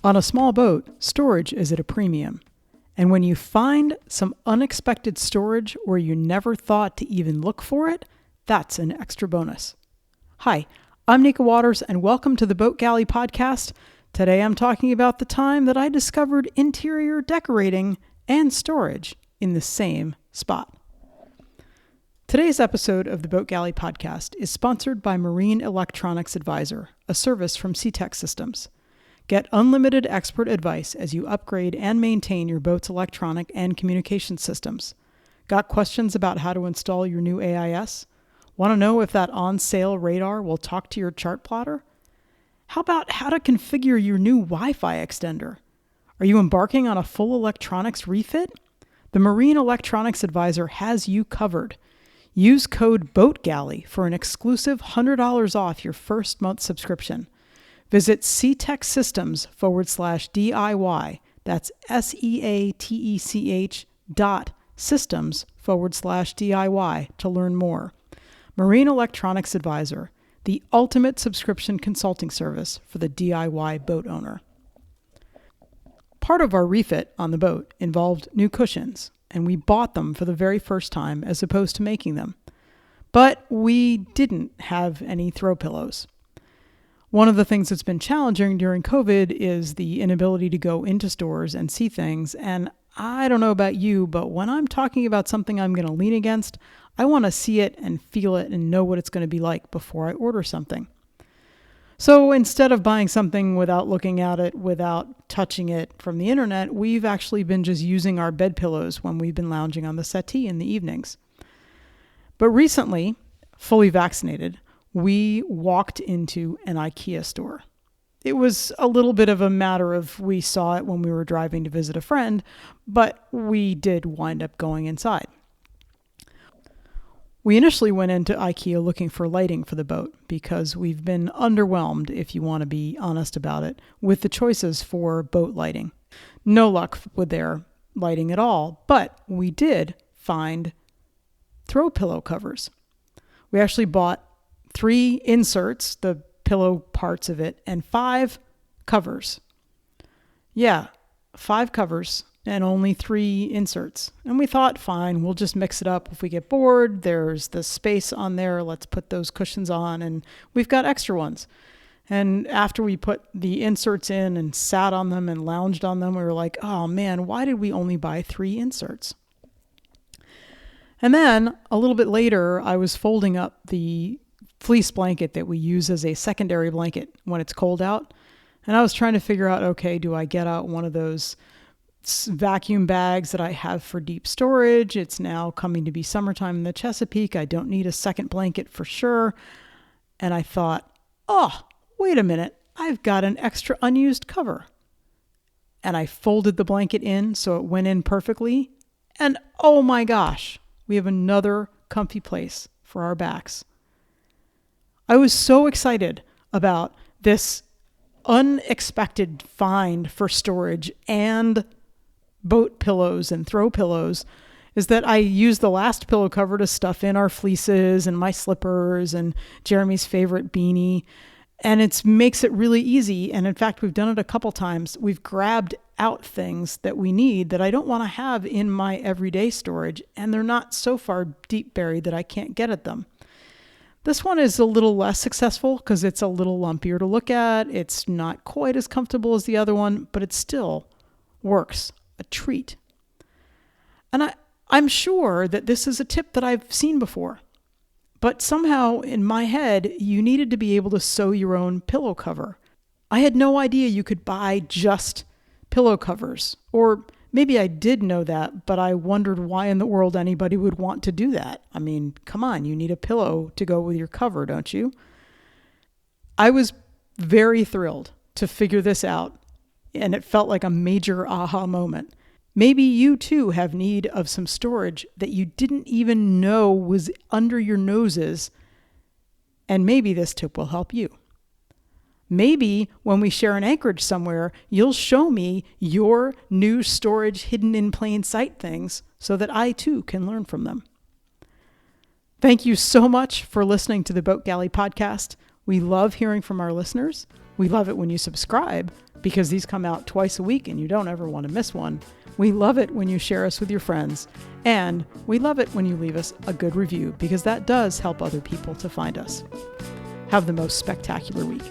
On a small boat, storage is at a premium. And when you find some unexpected storage where you never thought to even look for it, that's an extra bonus. Hi, I'm Nika Waters, and welcome to the Boat Galley Podcast. Today I'm talking about the time that I discovered interior decorating and storage in the same spot. Today's episode of the Boat Galley Podcast is sponsored by Marine Electronics Advisor, a service from Seatech Systems. Get unlimited expert advice as you upgrade and maintain your boat's electronic and communication systems. Got questions about how to install your new AIS? Want to know if that on-sale radar will talk to your chart plotter? How about how to configure your new Wi-Fi extender? Are you embarking on a full electronics refit? The Marine Electronics Advisor has you covered. Use code BOATGALLEY for an exclusive $100 off your first month subscription. Visit seatechsystems/DIY. That's SEATECH.systems/DIY to learn more. Marine Electronics Advisor, the ultimate subscription consulting service for the DIY boat owner. Part of our refit on the boat involved new cushions, and we bought them for the very first time as opposed to making them. But we didn't have any throw pillows. One of the things that's been challenging during COVID is the inability to go into stores and see things. And I don't know about you, but when I'm talking about something I'm going to lean against, I want to see it and feel it and know what it's going to be like before I order something. So instead of buying something without looking at it, without touching it from the internet, we've actually been just using our bed pillows when we've been lounging on the settee in the evenings. But recently, fully vaccinated, we walked into an IKEA store. It was a little bit of a matter of we saw it when we were driving to visit a friend, but we did wind up going inside. We initially went into IKEA looking for lighting for the boat because we've been underwhelmed, if you want to be honest about it, with the choices for boat lighting. No luck with their lighting at all, but we did find throw pillow covers. We actually bought 3 inserts, the pillow parts of it, and 5 covers. Yeah, 5 covers and only 3 inserts. And we thought, fine, we'll just mix it up. If we get bored, there's the space on there. Let's put those cushions on, and we've got extra ones. And after we put the inserts in and sat on them and lounged on them, we were like, oh man, why did we only buy 3 inserts? And then a little bit later, I was folding up the fleece blanket that we use as a secondary blanket when it's cold out. And I was trying to figure out, okay, do I get out one of those vacuum bags that I have for deep storage? It's now coming to be summertime in the Chesapeake. I don't need a second blanket for sure. And I thought, oh, wait a minute. I've got an extra unused cover. And I folded the blanket in so it went in perfectly. And oh my gosh, we have another comfy place for our backs. I was so excited about this unexpected find for storage and boat pillows and throw pillows is that I used the last pillow cover to stuff in our fleeces and my slippers and Jeremy's favorite beanie. And it makes it really easy. And in fact, we've done it a couple times. We've grabbed out things that we need that I don't want to have in my everyday storage. And they're not so far deep buried that I can't get at them. This one is a little less successful because it's a little lumpier to look at. It's not quite as comfortable as the other one, but it still works a treat. And I'm sure that this is a tip that I've seen before, but somehow in my head, you needed to be able to sew your own pillow cover. I had no idea you could buy just pillow covers, or maybe I did know that, but I wondered why in the world anybody would want to do that. I mean, come on, you need a pillow to go with your cover, don't you? I was very thrilled to figure this out, and it felt like a major aha moment. Maybe you too have need of some storage that you didn't even know was under your noses, and maybe this tip will help you. Maybe when we share an anchorage somewhere, you'll show me your new storage hidden in plain sight things so that I too can learn from them. Thank you so much for listening to the Boat Galley Podcast. We love hearing from our listeners. We love it when you subscribe, Because these come out twice a week and you don't ever want to miss one. We love it when you share us with your friends, and we love it when you leave us a good review because that does help other people to find us. Have the most spectacular week.